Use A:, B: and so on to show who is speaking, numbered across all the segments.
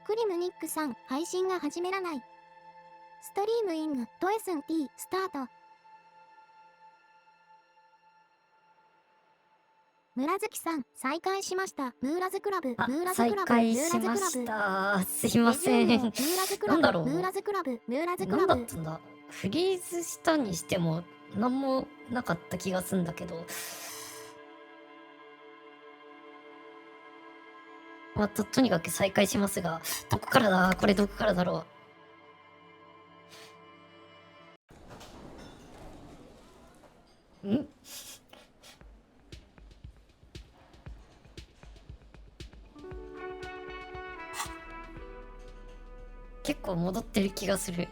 A: クリムニックさん、配信が始めらない。ストリームイングと S&T スタート。村月さん、再開しました。ムーラズクラブ、ムーラズクラブ、
B: 再開しました。すいません。なんだろう。
A: ムーラズクラブ、ムーラズク
B: なん
A: ラブ。
B: だったんだ。フリーズしたにしても、なんもなかった気がすんだけど。また、とにかく再開しますが、どこからだ？これどこからだろう。結構戻ってる気がする。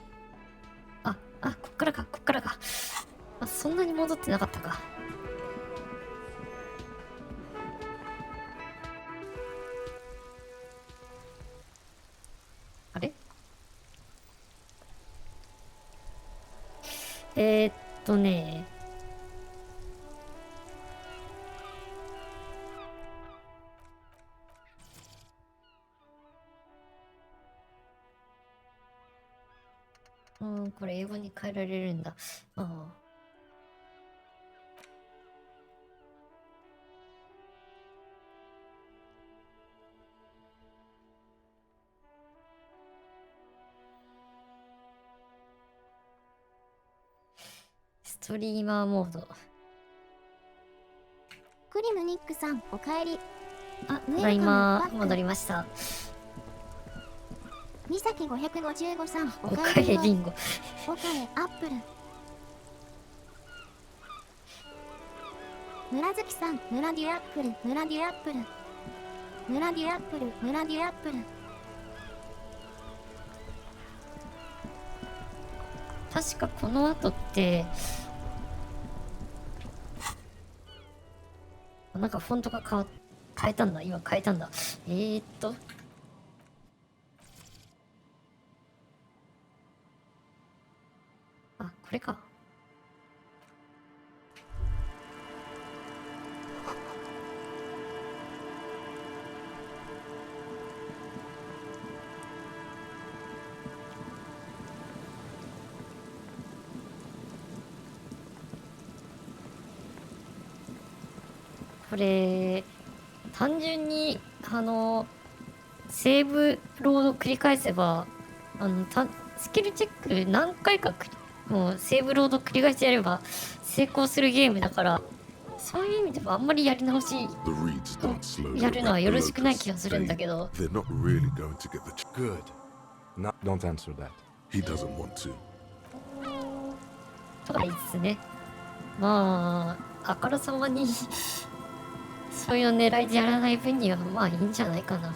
B: こっからか、こっからか。そんなに戻ってなかったか。あれね。これ英語に変えられるんだ。ストリーマーモード。
A: クリムニックさん、お帰り。
B: ただいま戻りました。
A: みさき555さん、
B: おかえりんご。
A: おかえアップル。村月さん、村デュアップル、村デュアップル。村デュアップル、村デュアップル。
B: 確かこの後って、なんかフォントが変えたんだ。今変えたんだ。これか。これ、単純に、セーブロード繰り返せば、スキルチェック何回かもうセーブロード繰り返しやれば成功するゲームだから、そういう意味ではあんまりやり直しやるのはよろしくない気がするんだけど。とかいいですね。まあ、あからさまにそういう狙いでやらない分にはまあいいんじゃないかな。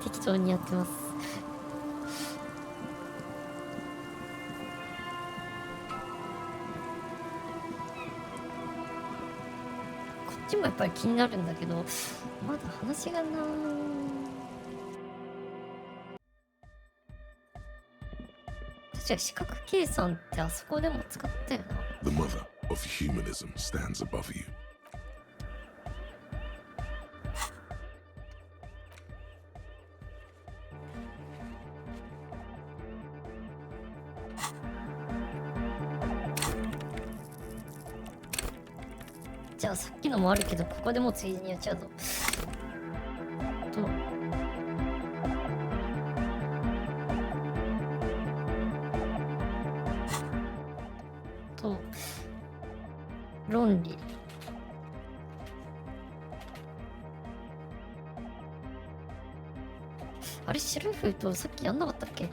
B: 適当にやってます。こっちもやっぱり気になるんだけど、まだ話がな。確か四角計算ってあそこでも使ったよな。
C: The mother of humanism stands above you.
B: じゃあさっきのもあるけど、ここでもうついでにやっちゃうぞ。論理。あれ、白い封筒さっきやんなかったっけ？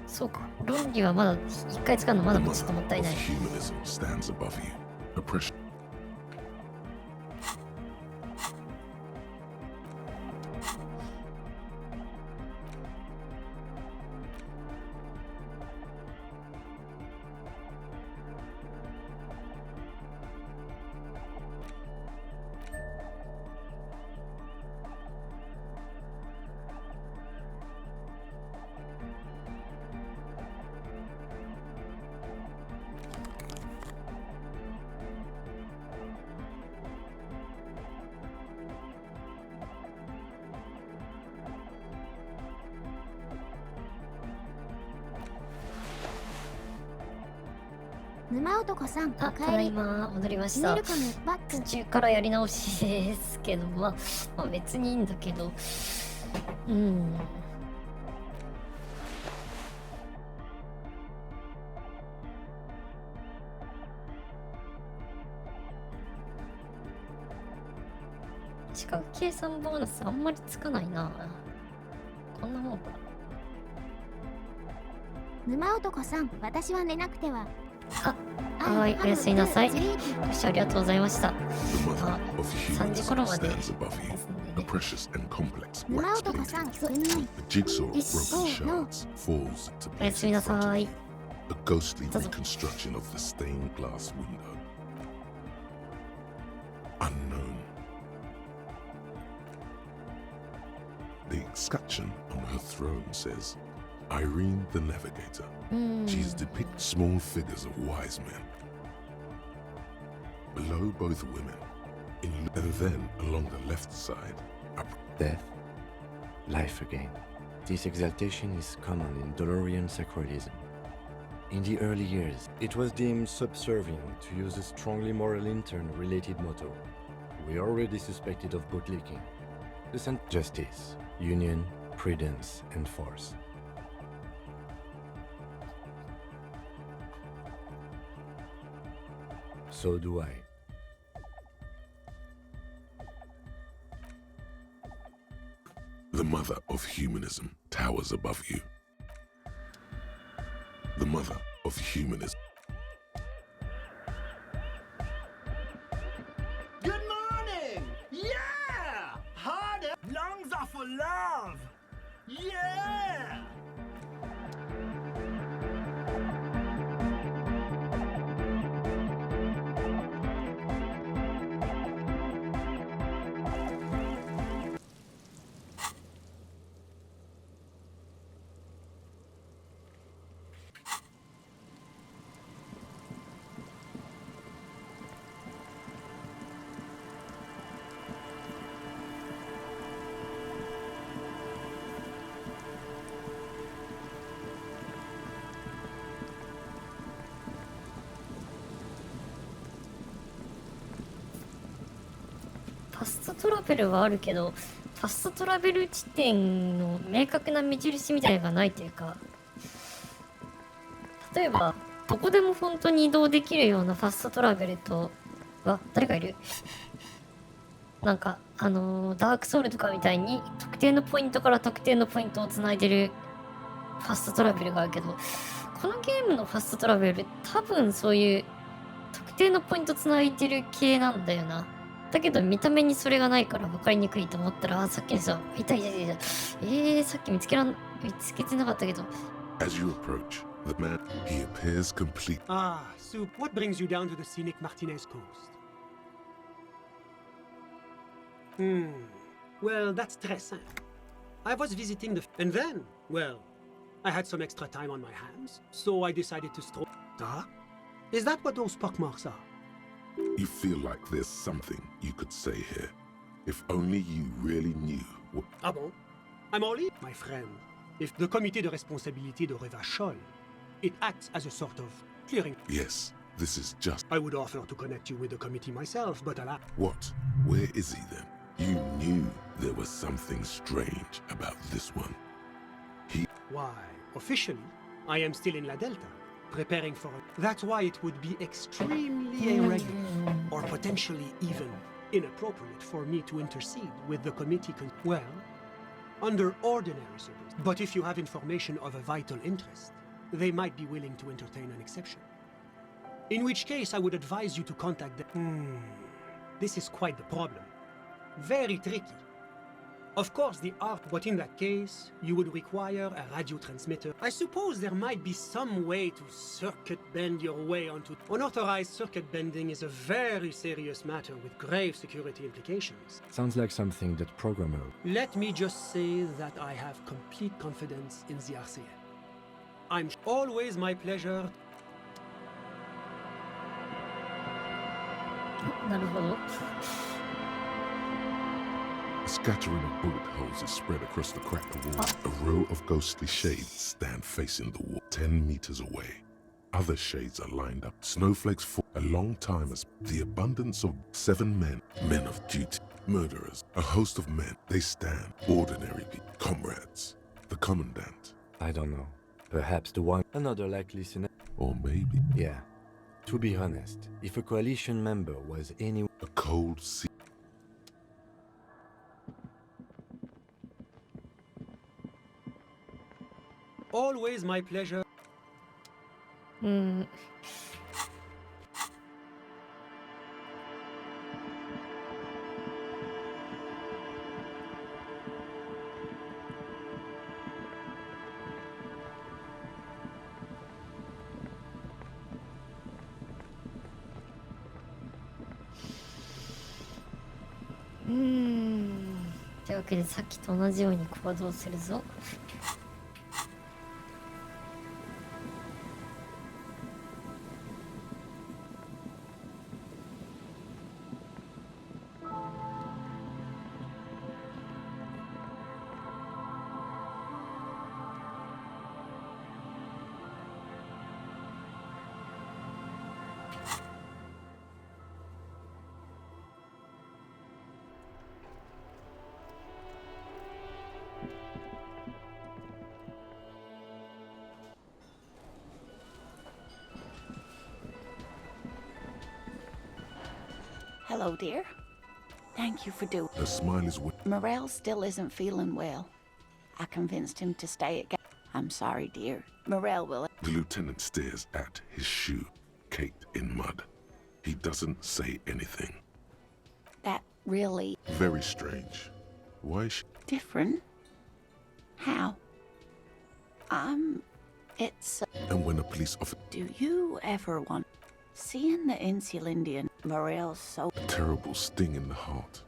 B: そうか。論理はまだ一回使うのまだちょっともったいない。
A: 沼男さん、お
B: た
A: かえり。
B: だいま戻りました。
A: ウェルカムバック。
B: 途中からやり直しですけど、まあ別にいいんだけど、資格計算ボーナスあんまりつかないな。こんなもんか。
A: 沼男さん、私は寝なくては。
B: はい、おやすみなさい。ご視聴ありがとうございました。
C: The mother of
B: 3時頃
C: humanism
B: まで
C: stands above you, a precious and complex
A: 沼
C: wax
A: 男さん、
C: painting.
A: うんぬん。
C: The jigsaw of broken
A: の
C: shards falls into
B: おや
C: place
B: すみ
C: in
B: な
C: front of
B: さ
C: you.
B: い。
C: A ghostly
B: どうぞ。
C: reconstruction of the stained glass window. Unknown. The escutcheon on her throne says, Irene the Navigator. She's depicted small figures of wise men. Below both women, and then along the left side,
D: Death, life again. This exaltation is common in Dolorian sacralism. In the early years, it was deemed subservient to use a strongly moral intern-related motto. We already suspected of bootlicking. Justice, union, prudence, and force. So do I.
C: the mother of humanism towers above you. The mother of humanism.
E: Good morning! Yeah! Harder! Lungs are for love! Yeah!
B: ファストトラベルはあるけど、ファストトラベル地点の明確な目印みたいなのがないというか、例えばどこでも本当に移動できるようなファストトラベルとは誰かいる？なんかダークソウルとかみたいに特定のポイントから特定のポイントをつないでるファストトラベルがあるけど、このゲームのファストトラベル多分そういう特定のポイントつないでる系なんだよな。だけど見た目にそれがないから分かりにくいと思ったら、さっきのさ、いた、さっき見つけてなかったけど。
C: As you approach, the man, he appears complete.
E: Ah, Soup, what brings you down to the scenic Martinez coast? Well, that's très simple. I was visiting the... And then, well, I had some extra time on my hands, so I decided to stroll... Ah? Is that what those pockmarks are?
C: You feel like there's something you could say here. If only you really knew what...
E: Ah bon? I'm all in, my friend. If the Comité de Responsabilité de Revachol, it acts as a sort of clearing...
C: Yes, this is just...
E: I would offer to connect you with the committee myself, but alas...
C: What? Where is he then? You knew there was something strange about this one.
E: Why, officially, I am still in La Delta, preparing for a... That's why it would be extremely irregular, or potentially even inappropriate for me to intercede with the committee well, under ordinary circumstances. But if you have information of a vital interest, they might be willing to entertain an exception. In which case, I would advise you to contact them. This is quite the problem. Very tricky. Of course, the art, but in that case, you would require a radio transmitter. I suppose there might be some way to circuit bend your way onto... Unauthorized circuit bending is a very serious matter with grave security implications.
D: Sounds like something that programmer...
E: Let me just say that I have complete confidence in the RCN. I'm always my pleasure.
B: なるほど。
C: A scattering of bullet holes is spread across the cracked wall. A row of ghostly shades stand facing the wall, 10 meters away. Other shades are lined up. Snowflakes for a long time as the abundance of 7 men, men of duty, murderers, a host of men. They stand, ordinary people, comrades, the commandant.
D: I don't know. Perhaps the one. Another likely scenario.
C: Or maybe
D: Yeah. To be honest, if a coalition member was any.
C: a cold sea.
E: Always my pleasure.
B: Hmm.うーん。というわけでさっきと同じように行動するぞ。
F: Hello, dear. Thank you for doing.
C: Her smile is wet.
F: Morel still isn't feeling well. I convinced him to stay at. I'm sorry, dear. Morel will.
C: The lieutenant stares at his shoe, caked in mud. He doesn't say anything.
F: That really
C: Very strange. Why is she?
F: different. How? It's.
C: And when a police officer,
F: Do you ever want seeing the Insulindian Morel's so?
C: a terrible sting in the heart,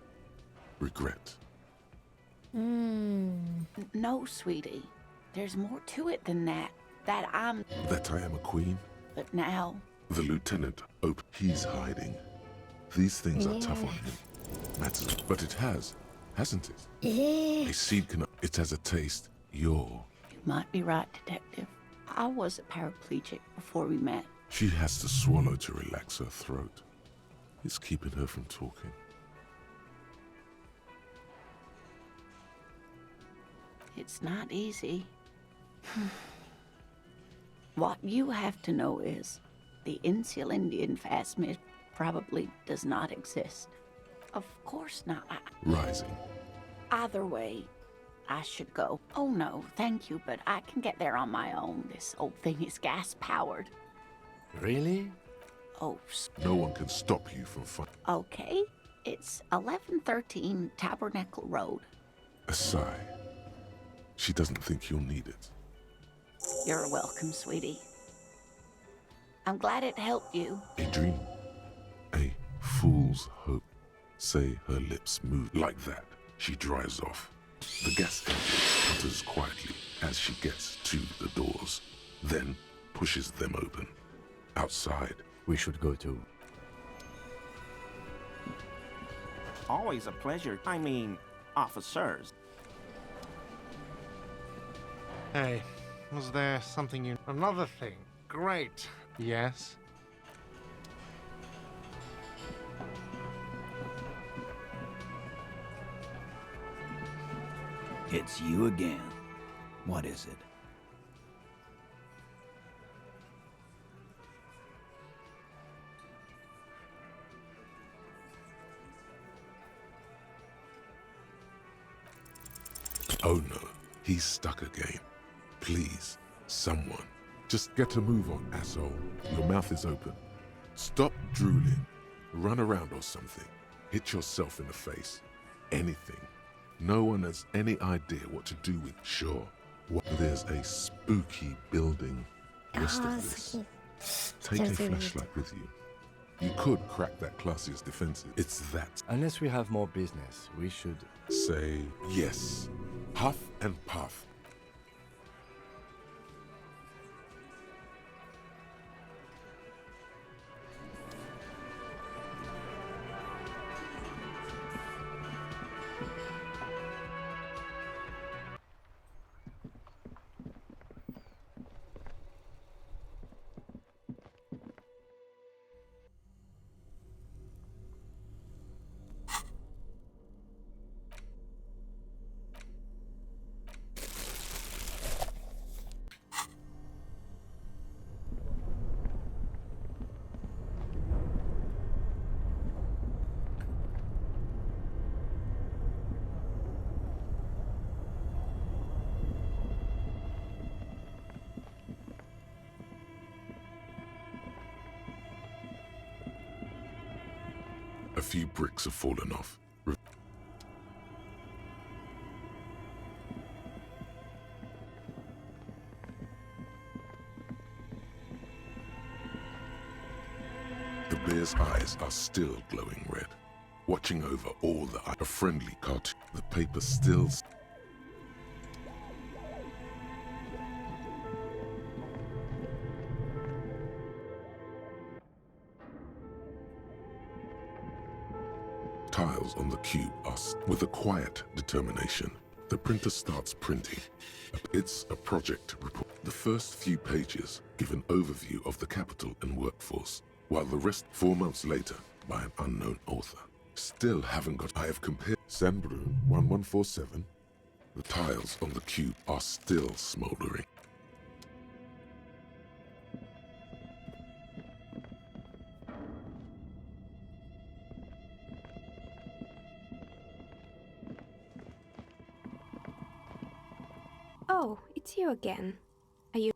C: regret.
B: うーん。
F: No, sweetie. There's more to it than that. That I'm.
C: That I am a queen.
F: But now.
C: The lieutenant, he's hiding. These things are tough on him. Matters, but it hasn't it?
B: ええ
C: A seed can, it has a taste. You're.
F: You might be right, Detective. I was a paraplegic before we met.
C: She has to swallow to relax her throat. It's keeping her from talking.
F: It's not easy. What you have to know is the Insulindian fast mist probably does not exist. Of course not.
C: Rising.
F: Either way, I should go. Oh no, thank you, but I can get there on my own. This old thing is gas-powered.
D: Really?
F: Oh,
C: No one can stop you from fighting.
F: okay. It's 1113 Tabernacle Road.
C: A sigh. She doesn't think you'll need it.
F: You're welcome, sweetie. I'm glad it helped you.
C: A dream. A fool's hope. Say her lips move like that. She drives off. The gas engine putters quietly as she gets to the doors, then pushes them open. Outside,
D: We should go too.
G: Always a pleasure. I mean, officers.
H: Hey, was there something you... Another thing. Great. Yes?
I: It's you again. What is it?
C: oh no, he's stuck again. Please, someone. Just get a move on, asshole. Your mouth is open. Stop drooling. Run around or something. Hit yourself in the face. Anything. No one has any idea what to do with. Sure. There's a spooky building west
B: あ
C: of
B: あ
C: this.
B: 先
C: Take a
B: じゃあそれで
C: flashlight with you. You could crack that classier's defenses. It's that.
D: Unless we have more business, we should.
C: Say yes. Huff and puff. A few bricks have fallen off. The bear's eyes are still glowing red, watching over all a friendly cartoon. The paper still. Tiles on the cube are with a quiet determination. The printer starts printing. It's a project report. The first few pages give an overview of the capital and workforce, while the rest 4 months later by an unknown author. Still haven't got. I have compared Sanbrun 1147. The tiles on the cube are still smoldering.
J: Oh, it's you again. Are you...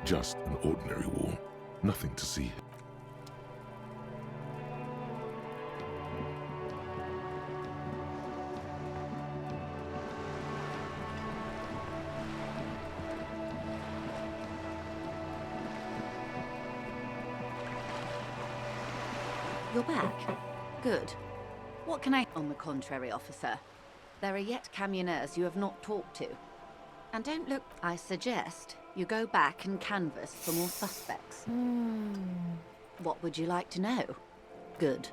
C: Just an ordinary wall, nothing to see.
F: You're back. Good. What can I... On the contrary, officer. There are yet camioners you have not talked to. And don't look... I suggest you go back and canvass for more suspects. What would you like to know? Good.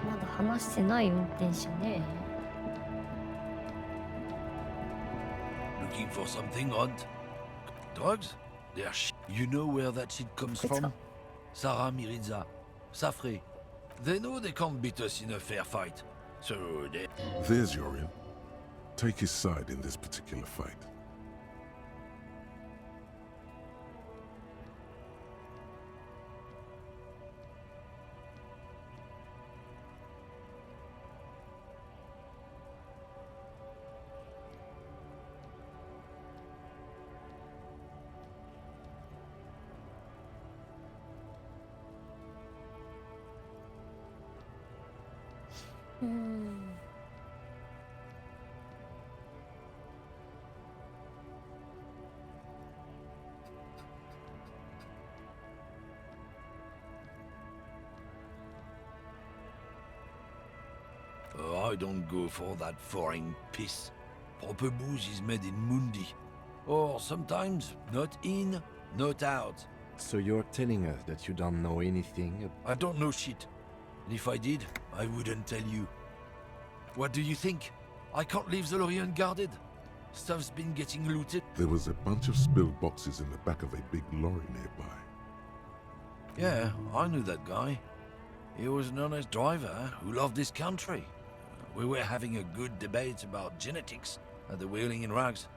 B: まだ話してない運転手ね。
I: Looking for something odd? Drugs? They're You know where that shit comes from? Sarah Miriza, Safre. They know they can't beat us in a fair fight. So they...
C: There's Yorin. Take his side in this particular fight.
I: I don't go for that foreign piss. Proper booze is made in Mundi. Or sometimes, not in, not out.
D: So you're telling us that you don't know anything?
I: I don't know shit. And if I did, I wouldn't tell you. What do you think? I can't leave the lorry unguarded. Stuff's been getting looted.
C: There was a bunch of spilled boxes in the back of a big lorry nearby.
I: Yeah, I knew that guy. He was an honest driver who loved this country. We were having a good debate about genetics at the Wheeling in Rags.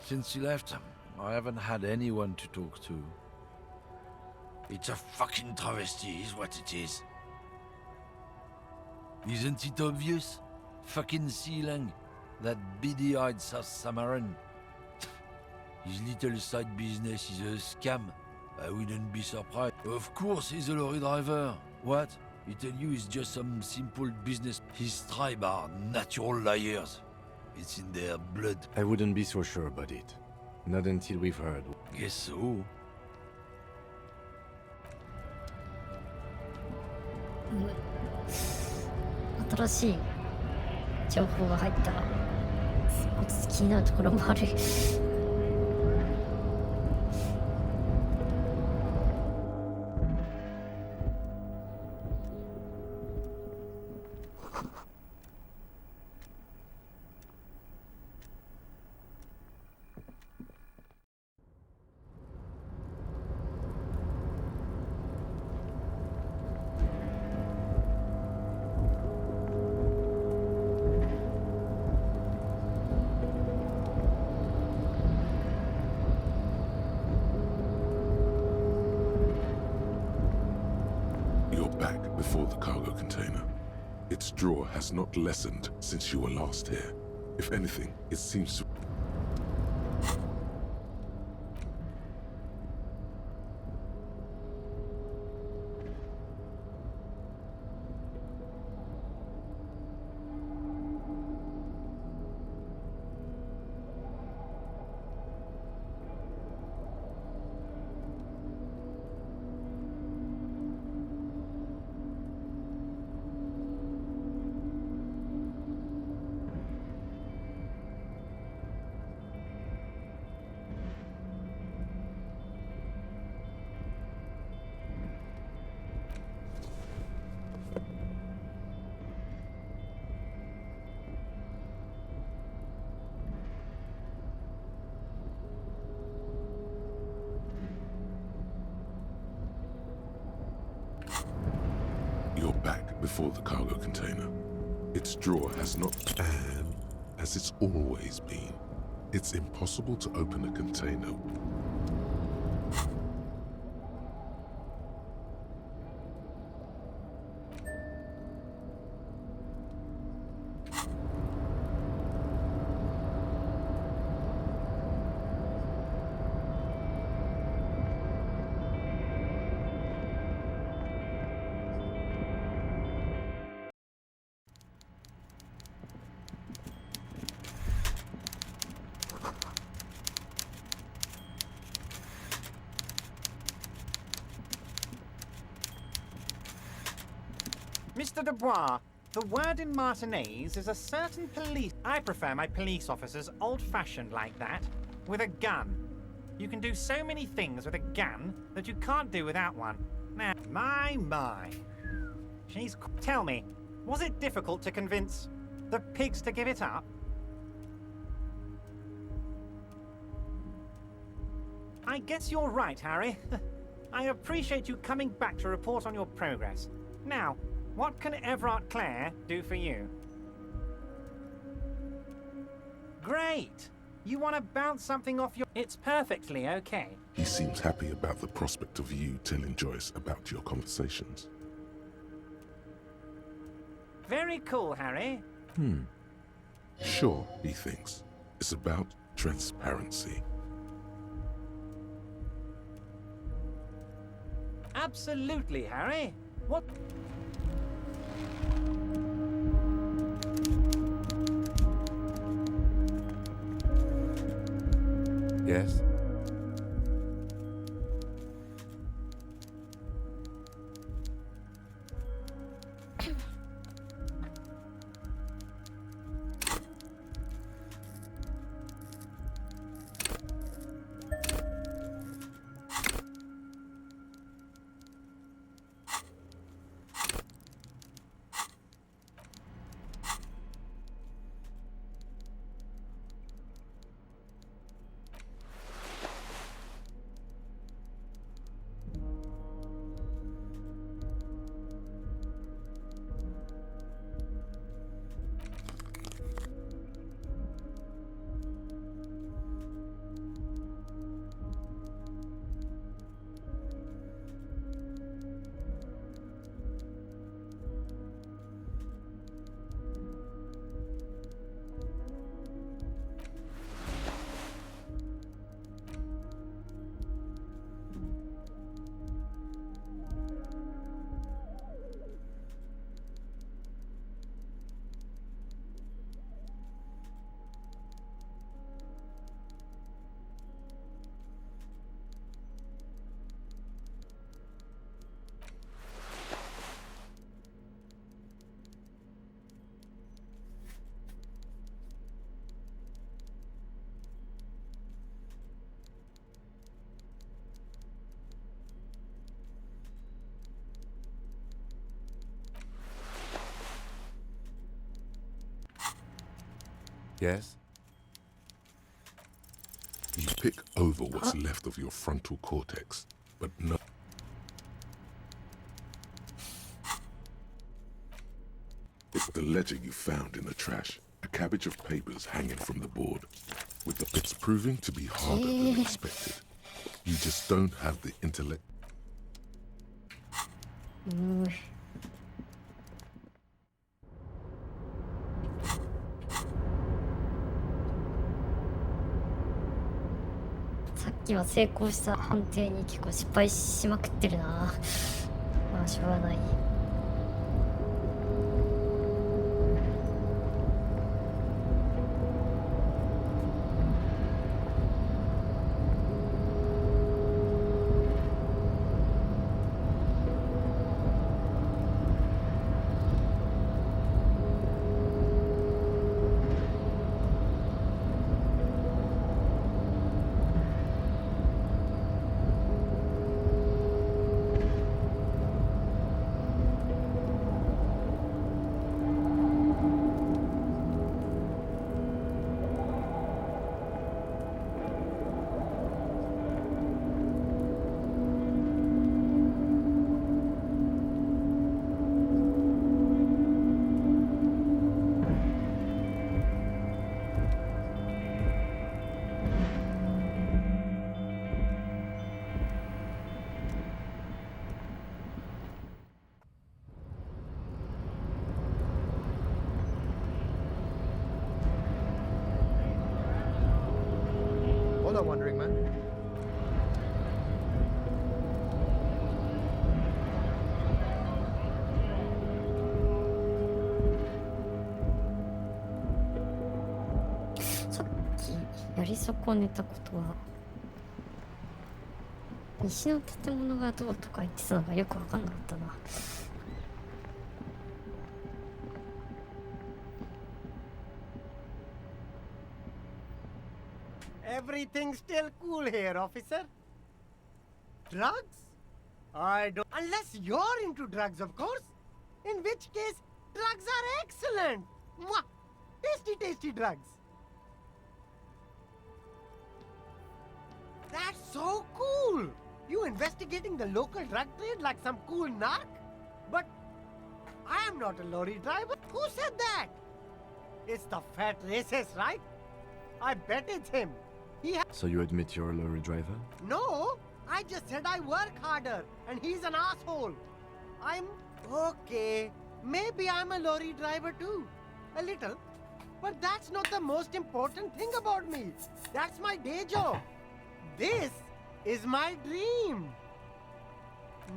I: Since he left, I haven't had anyone to talk to. It's a fucking travesty, is what it is. Isn't it obvious? Fucking Sealang, that beady-eyed South Samaran. His little side business is a scam. I wouldn't be surprised. Of course he's a lorry driver. What? He tell you he's just some simple business. His tribe are natural liars. It's in their blood.
D: I wouldn't be so sure about it. Not until we've heard.
I: Guess so.
B: 新しい情報が入ったら気になるところもある。
C: You're back before the cargo container. Its draw has not lessened since you were last here. If anything, it seems to... You're back before the cargo container. Its drawer has not... And, as it's always been, it's impossible to open a container.
K: Mr. Dubois, the word in Martinez is a certain police... I prefer my police officers old-fashioned like that, with a gun. You can do so many things with a gun that you can't do without one. Now, my. She's... Tell me, was it difficult to convince the pigs to give it up? I guess you're right, Harry. I appreciate you coming back to report on your progress. Now, what can Everard Clare do for you? Great! You want to bounce something off your... It's perfectly okay.
C: He seems happy about the prospect of you telling Joyce about your conversations.
K: Very cool, Harry.
C: Sure, he thinks. It's about transparency.
K: Absolutely, Harry. What...
D: Yes? Yes?
C: You pick over what's left of your frontal cortex, but no. It's the ledger you found in the trash. A cabbage of papers hanging from the board. It's proving to be harder than expected. You just don't have the intellect.
B: さっきは成功した判定に結構失敗しまくってるな。まあしょうがない。
L: Hello, Wandering Man.
B: さっきやり損ねたことは西の建物がどうとか言ってたのがよく分かんなかったな。
L: Everything's still cool here, officer. Drugs? I don't... Unless you're into drugs, of course. In which case, drugs are excellent. Mwah! Tasty, tasty drugs. That's so cool. You investigating the local drug trade like some cool narc? But I am not a lorry driver. Who said that? It's the fat racist, right? I bet it's him.
D: So you admit you're a lorry driver?
L: No, I just said I work harder, and he's an asshole. I'm okay. Maybe I'm a lorry driver too. A little. But that's not the most important thing about me. That's my day job. This is my dream.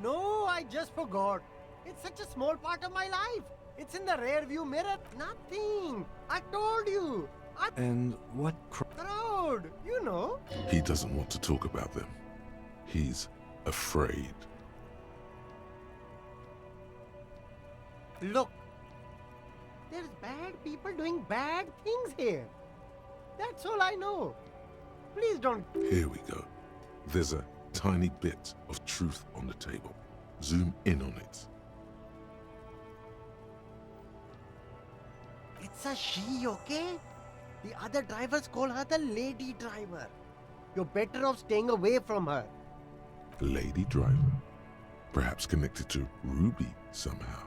L: No, I just forgot. It's such a small part of my life. It's in the rear view mirror. Nothing. I told you.
D: And what
L: Road, you know.
C: He doesn't want to talk about them. He's afraid.
L: Look, there's bad people doing bad things here. That's all I know. Please don't.
C: Here we go. There's a tiny bit of truth on the table. Zoom in on it.
L: It's a she, okay? The other drivers call her the lady driver. You're better off staying away from her.
C: Lady driver. Perhaps connected to Ruby somehow.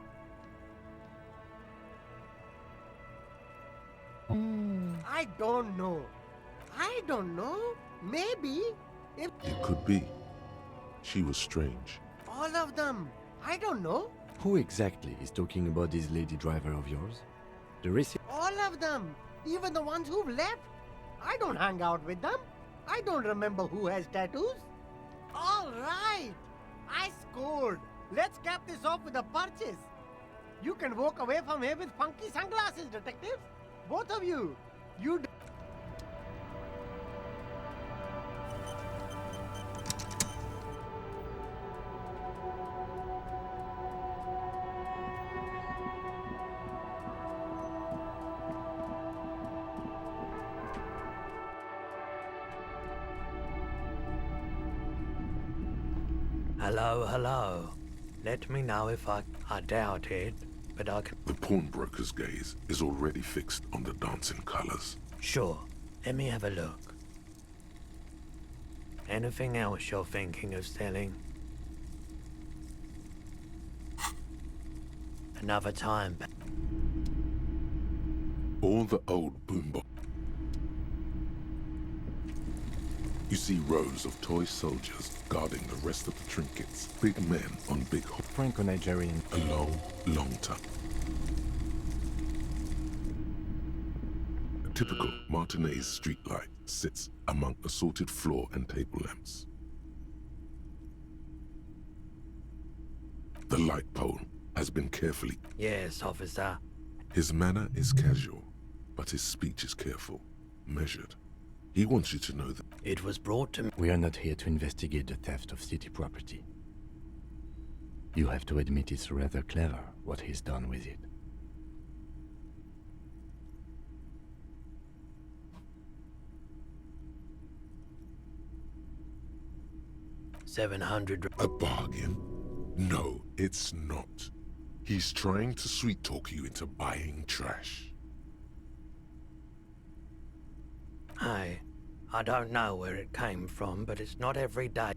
L: I don't know. I don't know. Maybe if...
C: It could be. She was strange.
L: All of them. I don't know.
D: Who exactly is talking about this lady driver of yours? The racist?
L: All of them. Even the ones who've left. I don't hang out with them. I don't remember who has tattoos. All right. I scored. Let's cap this off with a purchase. You can walk away from here with funky sunglasses, detectives. Both of you. You...
M: Hello, hello. Let me know if I doubt it, but I can...
C: The pawnbroker's gaze is already fixed on the dancing colors.
M: Sure. Let me have a look. Anything else you're thinking of selling? Another time.
C: All the old boombox. You see rows of toy soldiers guarding the rest of the trinkets. Big men on big
D: Franco-Nigerian.
C: A long, long time. A typical Martinez streetlight sits among assorted floor and table lamps. The light pole has been carefully.
M: Yes, officer.
C: His manner is casual, but his speech is careful, measured. He wants you to know that
M: it was brought to me.
D: We are not here to investigate the theft of city property. You have to admit it's rather clever what he's done with it.
M: $700.
C: A bargain? No, it's not. He's trying to sweet-talk you into buying trash.
M: I don't know where it came from, but it's not every day.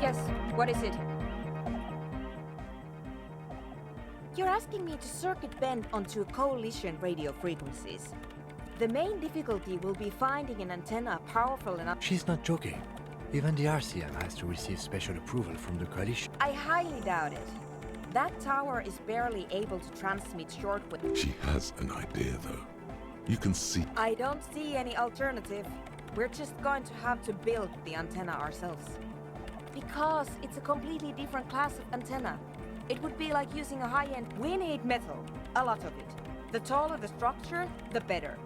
N: Yes, what is it? You're asking me to circuit bend onto coalition radio frequencies. The main difficulty will be finding an antenna powerful enough.
D: She's not joking. Even the RCM has to receive special approval from the coalition.
N: I highly doubt it. That tower is barely able to transmit shortwave.
C: She has an idea, though. You can see.
N: I don't see any alternative. We're just going to have to build the antenna ourselves. Because it's a completely different class of antenna. It would be like using a high-end... We need metal. A lot of it. The taller the structure, the better.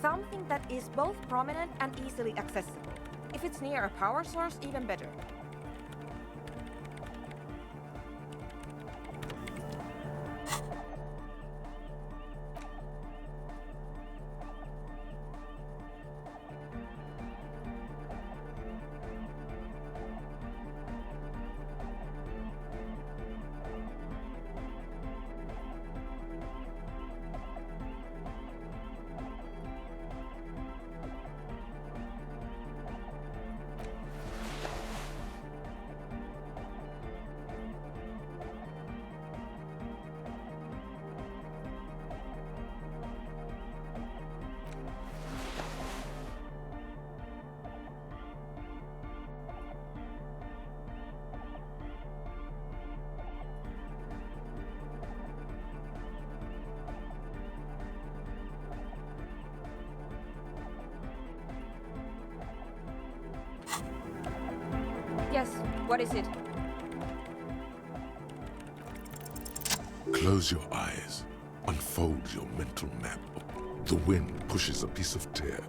N: Something that is both prominent and easily accessible. If it's near a power source, even better. Yes, what is it?
C: Close your eyes. Unfold your mental map. The wind pushes a piece of tear.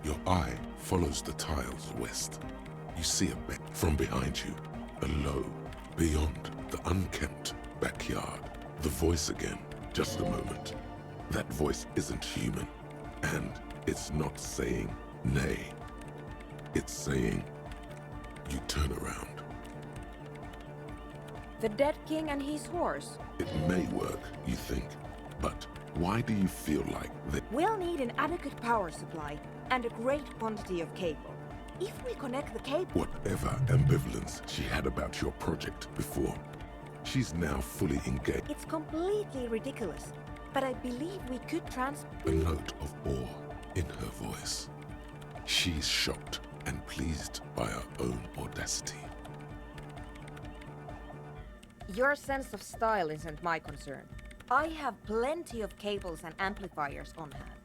C: Your eye follows the tiles west. You see a bed from behind you. A low, beyond the unkempt backyard. The voice again. Just a moment. That voice isn't human. And it's not saying nay. It's saying, you turn around.
N: The dead king and his horse.
C: It may work, you think, but why do you feel like that?
N: We'll need an adequate power supply and a great quantity of cable. If we connect the cable...
C: Whatever ambivalence she had about your project before, she's now fully engaged.
N: It's completely ridiculous, but I believe we could
C: A note of awe in her voice. She's shocked and pleased by her own audacity.
N: Your sense of style isn't my concern. I have plenty of cables and amplifiers on hand.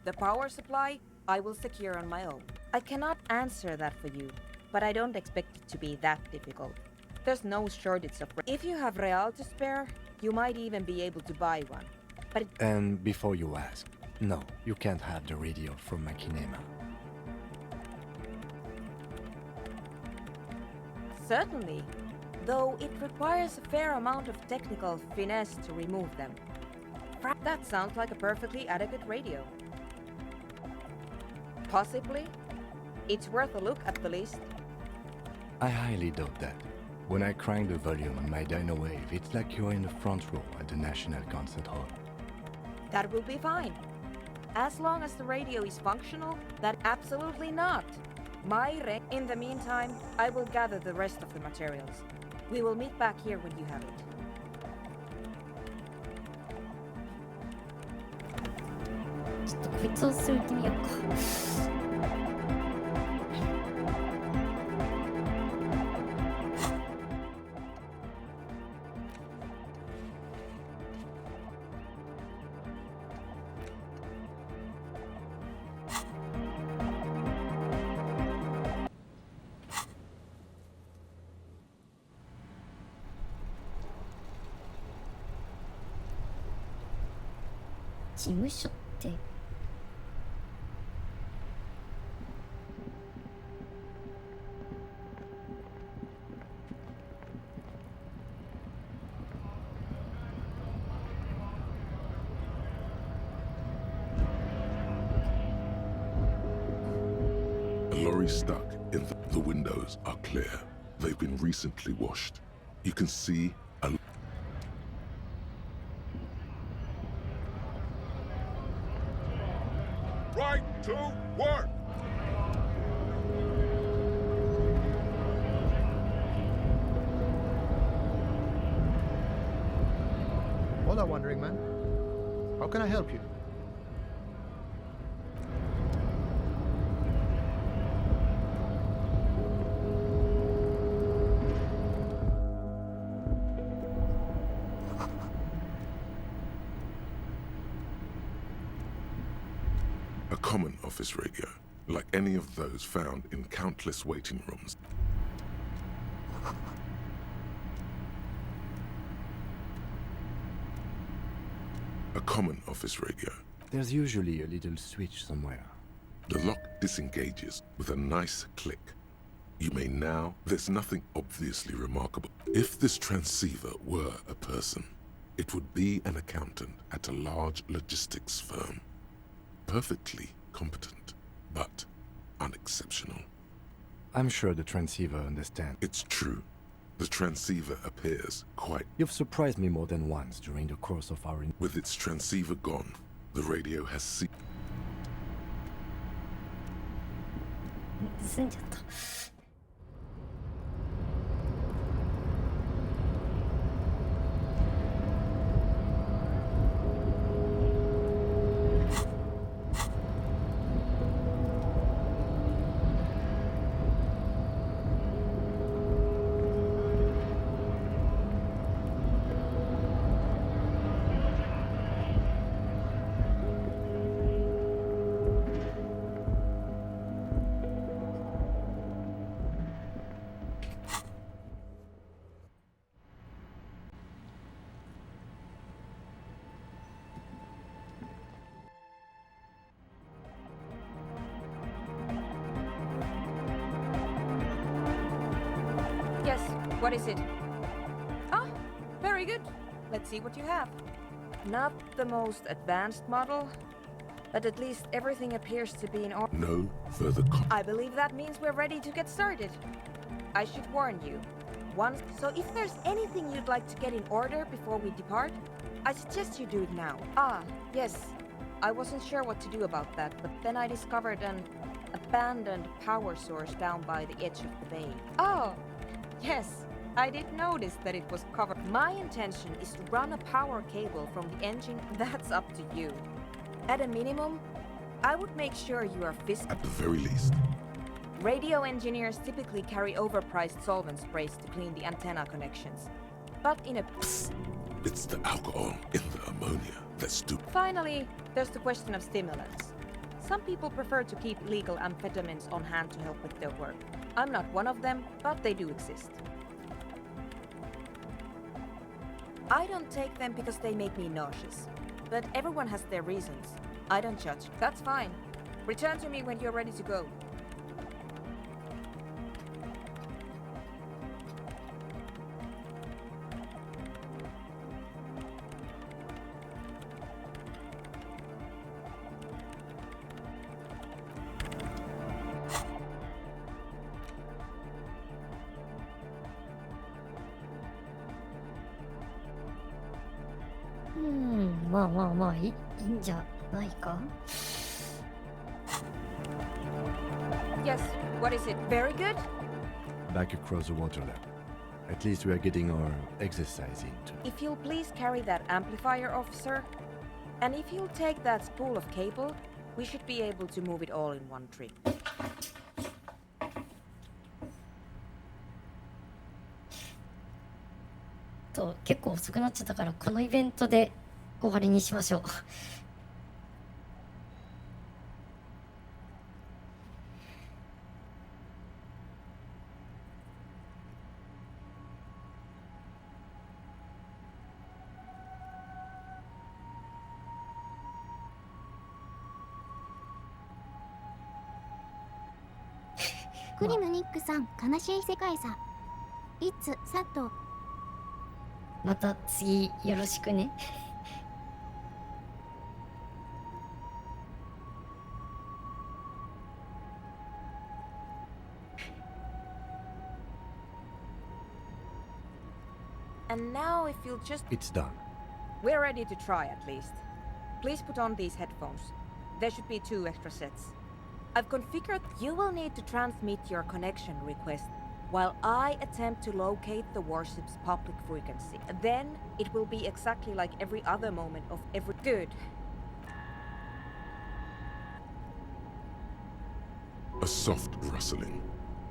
N: The power supply, I will secure on my own. I cannot answer that for you, but I don't expect it to be that difficult. There's no shortage of... If you have real to spare, you might even be able to buy one. But
D: And before you ask, no, you can't have the radio from Machinema.
N: Certainly, though it requires a fair amount of technical finesse to remove them. That sounds like a perfectly adequate radio. Possibly. It's worth a look at the least.
D: I highly doubt that. When I crank the volume on my dyno wave, it's like you're in the front row at the National Concert Hall.
N: That will be fine. As long as the radio is functional, that absolutely not. In the meantime, I will gather the rest of the materials. We will meet back here when you have it.
C: A lorry stuck in the windows are clear. They've been recently washed. You can see a...
O: Right to work!
P: Hola, Wandering Man. How can I help you?
C: A common office radio, like any of those found in countless waiting rooms. A common office radio.
D: There's usually a little switch somewhere.
C: The lock disengages with a nice click. You may now... There's nothing obviously remarkable. If this transceiver were a person, it would be an accountant at a large logistics firm. Perfectly competent, but unexceptional.
D: I'm sure the transceiver understands.
C: It's true. The transceiver appears quite...
D: You've surprised me more than once during the course of our...
C: With its transceiver gone, the radio has ceased.
B: 済んじゃった。
N: Yes, what is it? Ah, very good. Let's see what you have. Not the most advanced model, but at least everything appears to be in order.
C: No further
N: I believe that means we're ready to get started. I should warn you, once, so if there's anything you'd like to get in order before we depart, I suggest you do it now. Ah, yes. I wasn't sure what to do about that, but then I discovered an abandoned power source down by the edge of the bay. Oh, yes. I did notice that it was covered. My intention is to run a power cable from the engine. That's up to you. At a minimum, I would make sure you are
C: At the very least.
N: Radio engineers typically carry overpriced solvent sprays to clean the antenna connections. But in a...
C: Psst. It's the alcohol in the ammonia that's stupid.
N: Finally, there's the question of stimulants. Some people prefer to keep legal amphetamines on hand to help with their work. I'm not one of them, but they do exist. I don't take them because they make me nauseous. But everyone has their reasons. I don't judge. That's fine. Return to me when you're ready to go.
B: いいんじゃないか?
N: Yes, what is it? Very good?
D: Back across the water level. At least we are getting our exercise in too.
N: If you'll please carry that amplifier, officer. And if you'll take that spool of cable, we should be able to move it all in one trip.
B: 結構遅くなっちゃったからこのイベントで終わりにしましょう。
A: クリムニックさん、悲しい世界さ。いつ、佐藤。
B: また次よろしくね。
N: And now if you'll just...
D: It's done.
N: We're ready to try at least. Please put on these headphones. There should be 2 extra sets. I've configured... You will need to transmit your connection request while I attempt to locate the warship's public frequency. Then it will be exactly like every other moment of every... Good.
C: A soft rustling.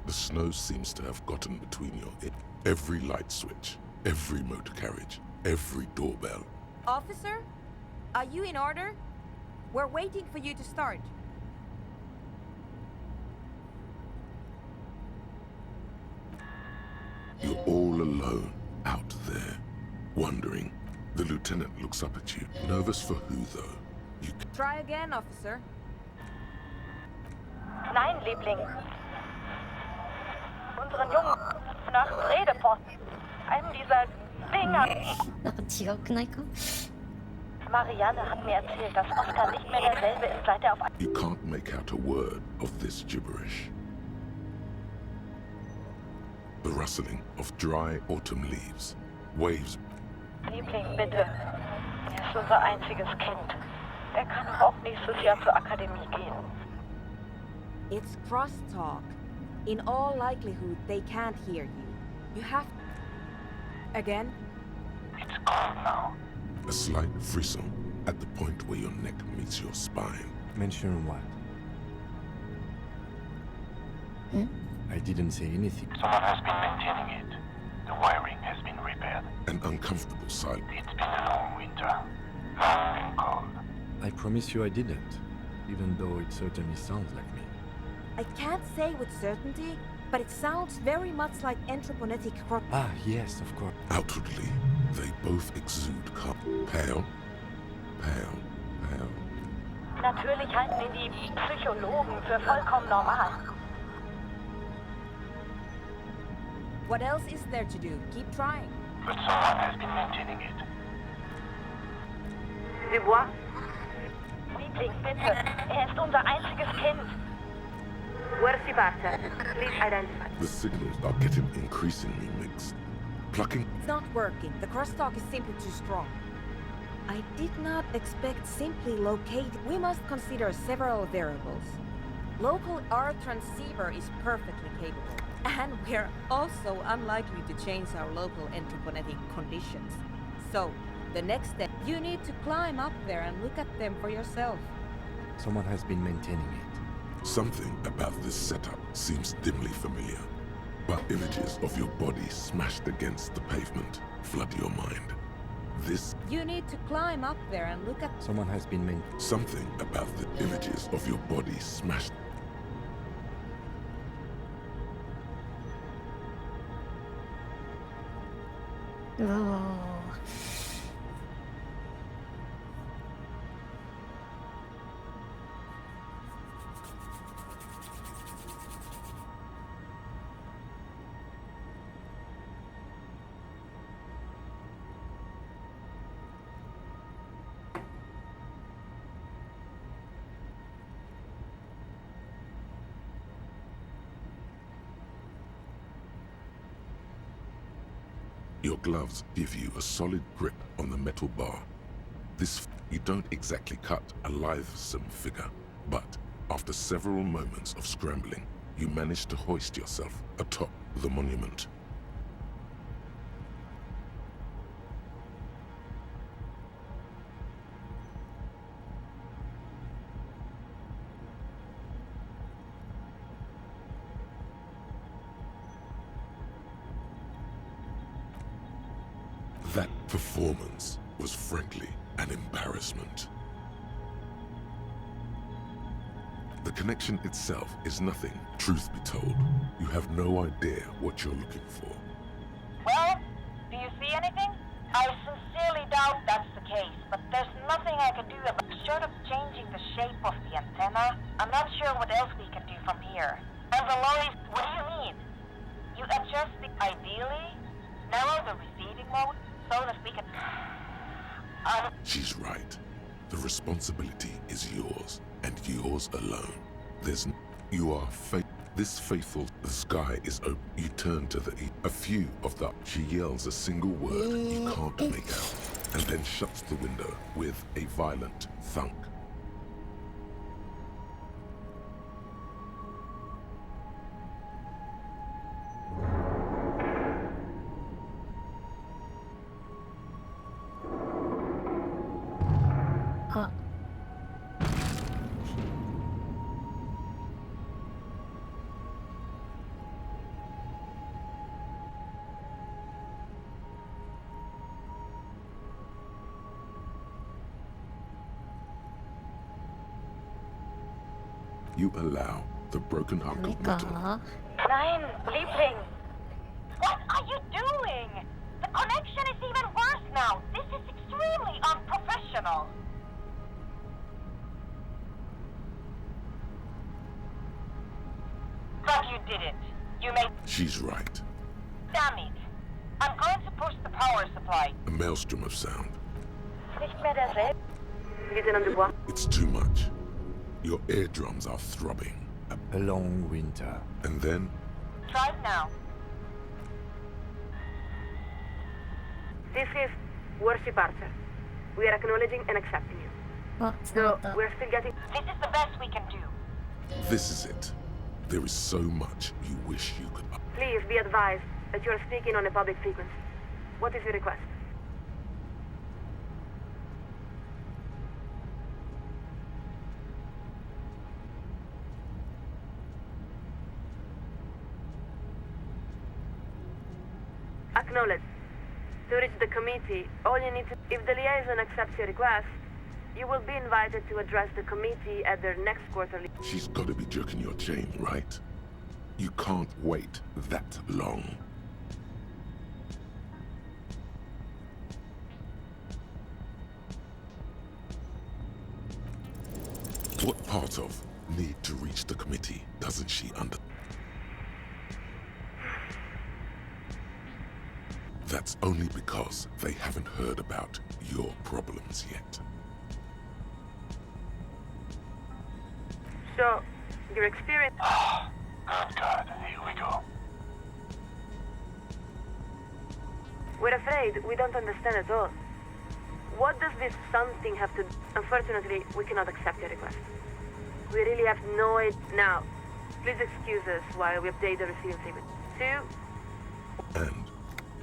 C: The snow seems to have gotten between your ears. Every light switch, every motor carriage, every doorbell.
N: Officer, are you in order? We're waiting for you to start.
C: You're all alone out there, wondering. The lieutenant looks up at you. Nervous for who, though? You
N: Try again, officer.
Q: Nein, Liebling. Unseren Jungen nach Redeposten. Einem dieser Dinger.
B: なんか違くないか?
Q: Marianne hat mir erzählt, dass Oscar nicht mehr derselbe ist, seit er auf...
C: You can't make out a word of this gibberish. The rustling of dry autumn leaves. Waves.
Q: Liebling, bitte. Er ist unser einziges Kind. Er kann auch nächstes Jahr zur Akademie gehen.
N: It's crosstalk. In all likelihood, they can't hear you. You have... Again?
O: It's calm now.
C: A slight frisson at the point where your neck meets your spine.
D: Mention what? I didn't say anything.
O: Someone has been maintaining it. The wiring has been repaired.
C: An uncomfortable silence.
O: It's been a long winter. Long and cold.
D: I promise you I didn't, even though it certainly sounds like me.
N: I can't say with certainty, but it sounds very much like anthroponetic cross...
D: Ah, yes, of course.
C: Outwardly, they both exude calm. Pale, pale, pale.
Q: Natürlich halten ihn die Psychologen für vollkommen normal.
N: What else is there to do? Keep trying.
O: But someone has been maintaining it.
Q: Dubois? Liebling, bitte. Er ist unser einziges Kind.
N: Where's the parter? Please identify.
C: The signals are getting increasingly mixed. Plucking.
N: It's not working. The crosstalk is simply too strong. I did not expect simply locate. We must consider several variables. Local R transceiver is perfectly capable. And we're also unlikely to change our local entroponetic conditions. So, the next step, you need to climb up there and look at them for yourself.
D: Someone has been maintaining it.
C: Something about this setup seems dimly familiar, but images of your body smashed against the pavement flood your mind. This.
N: You need to climb up there and look at.
D: Someone has been
C: Something about the images of your body smashed.
B: Oh.
C: Your gloves give you a solid grip on the metal bar. You don't exactly cut a lithesome figure, but after several moments of scrambling, you manage to hoist yourself atop the monument. That performance was frankly an embarrassment. The connection itself is nothing, truth be told. You have no idea what you're looking for.
Q: Well, do you see anything? I sincerely doubt that's the case, but there's nothing I can do about it. Short of changing the shape of the antenna, I'm not sure what else we can do from here. And the lorries, what do you mean? You adjust the ideally, narrow the receiving mode, so that we can...
C: She's right. The responsibility is yours, and yours alone. You are this faithful. The sky is open. You turn to the a few of the. She yells a single word you can't make out, and then shuts the window with a violent thunk. You allow the broken hunk of metal.
Q: Nein, Liebling! What are you doing? The connection is even worse now. This is extremely unprofessional. But you didn't. You made...
C: She's right.
Q: Damn it. I'm going to push the power supply.
C: A maelstrom of sound.
Q: Nicht mehr derselbe.
C: It's too much. Your eardrums are throbbing.
D: A long winter.
C: And then...
Q: Try it now.
N: This is Worship Archer. We are acknowledging and accepting you. So, we're still getting...
Q: This is the best we can do.
C: This is it. There is so much you wish you could...
N: Please be advised that you are speaking on a public frequency. What is your request? Acknowledge. To reach the committee, all you need to... If the liaison accepts your request, you will be invited to address the committee at their next quarterly...
C: She's got to be jerking your chain, right? You can't wait that long. What part of need to reach the committee doesn't she understand? That's only because they haven't heard about your problems yet.
N: So, Your experience...
O: Good God, here we go.
N: We're afraid we don't understand at all. What does this something have to... Unfortunately, we cannot accept your request. We really have no idea... Now, please excuse us while we update the receiving statement. 2...
C: And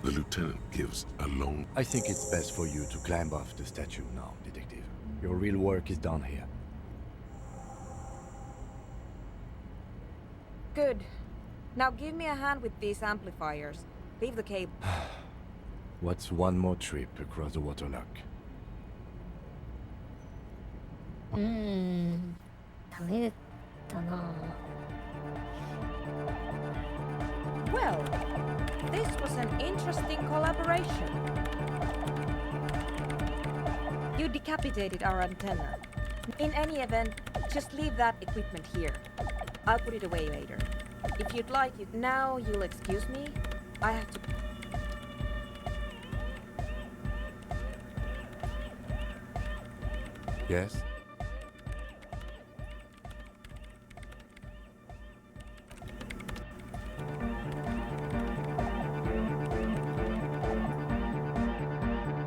C: the lieutenant gives a long...
D: I think it's best for you to climb off the statue now, Detective. Your real work is done here.
N: Good. Now give me a hand with these amplifiers. Leave the cable.
D: What's one more trip across the waterlock?
B: ダメだったな。
N: Well, this was an interesting collaboration. You decapitated our antenna. In any event, just leave that equipment here. I'll put it away later. If you'd like it now, you'll excuse me. I have to...
D: Yes?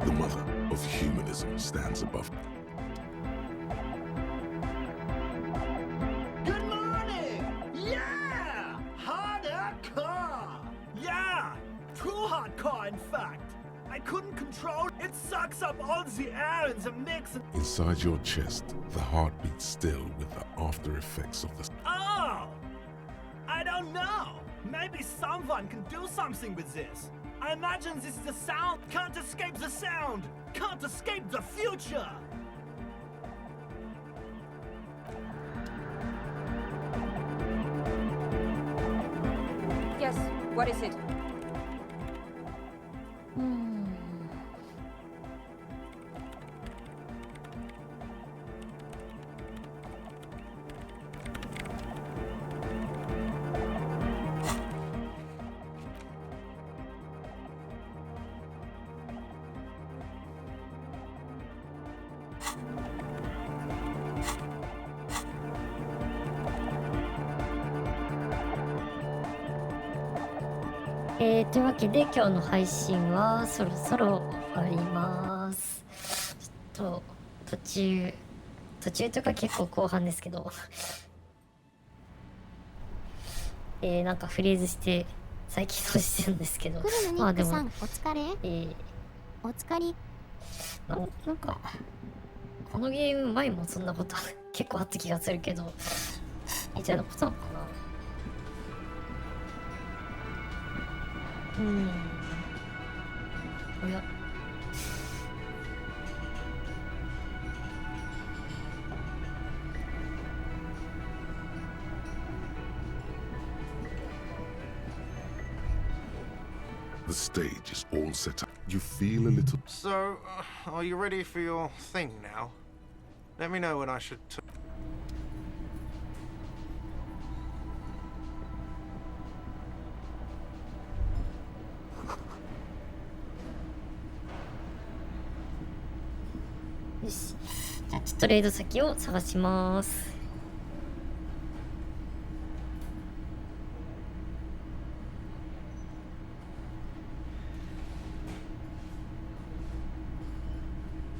C: The mother of humanism stands above.
R: Good morning! Yeah! Hardcore! Yeah! Too hardcore, in fact. I couldn't control it. It sucks up all the air in the mix and...
C: Inside your chest, the heart beats still with the after effects of the...
R: Oh! I don't know. Maybe someone can do something with this. I imagine this is the sound. Can't escape the sound. Can't escape the future.
N: Yes, what is it?
B: というわけで今日の配信はそろそろ終わります。ちょっと途中というか結構後半ですけどなんかフレーズして最近そうしてるんですけど、
A: クルムニックさん、お疲れ。お疲れ。
B: なんかこのゲーム前もそんなこと結構あった気がするけどみたいなことなのかな。おや。
C: The stage is all set up. You feel a little...
H: So, are you ready for your thing now? Let me know when I should...
B: よし。じゃあトレード先を探します。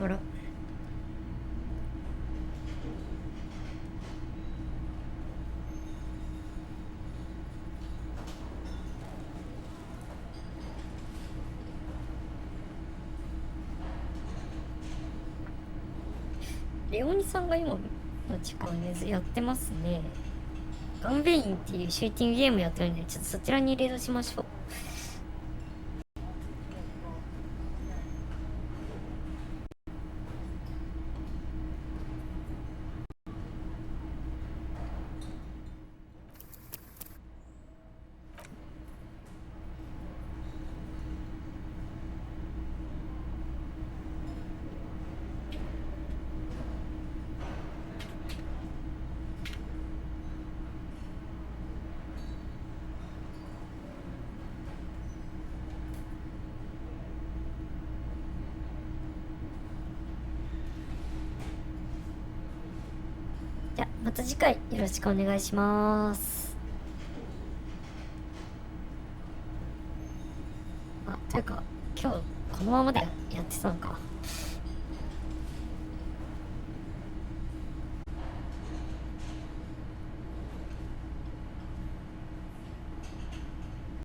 B: あら。レオニさんが今の時間でやってますね。ガンベインっていうシューティングゲームやってるんで、ちょっとそちらにレードしましょう。また次回よろしくお願いします。あ、というか今日このままでやってたのか。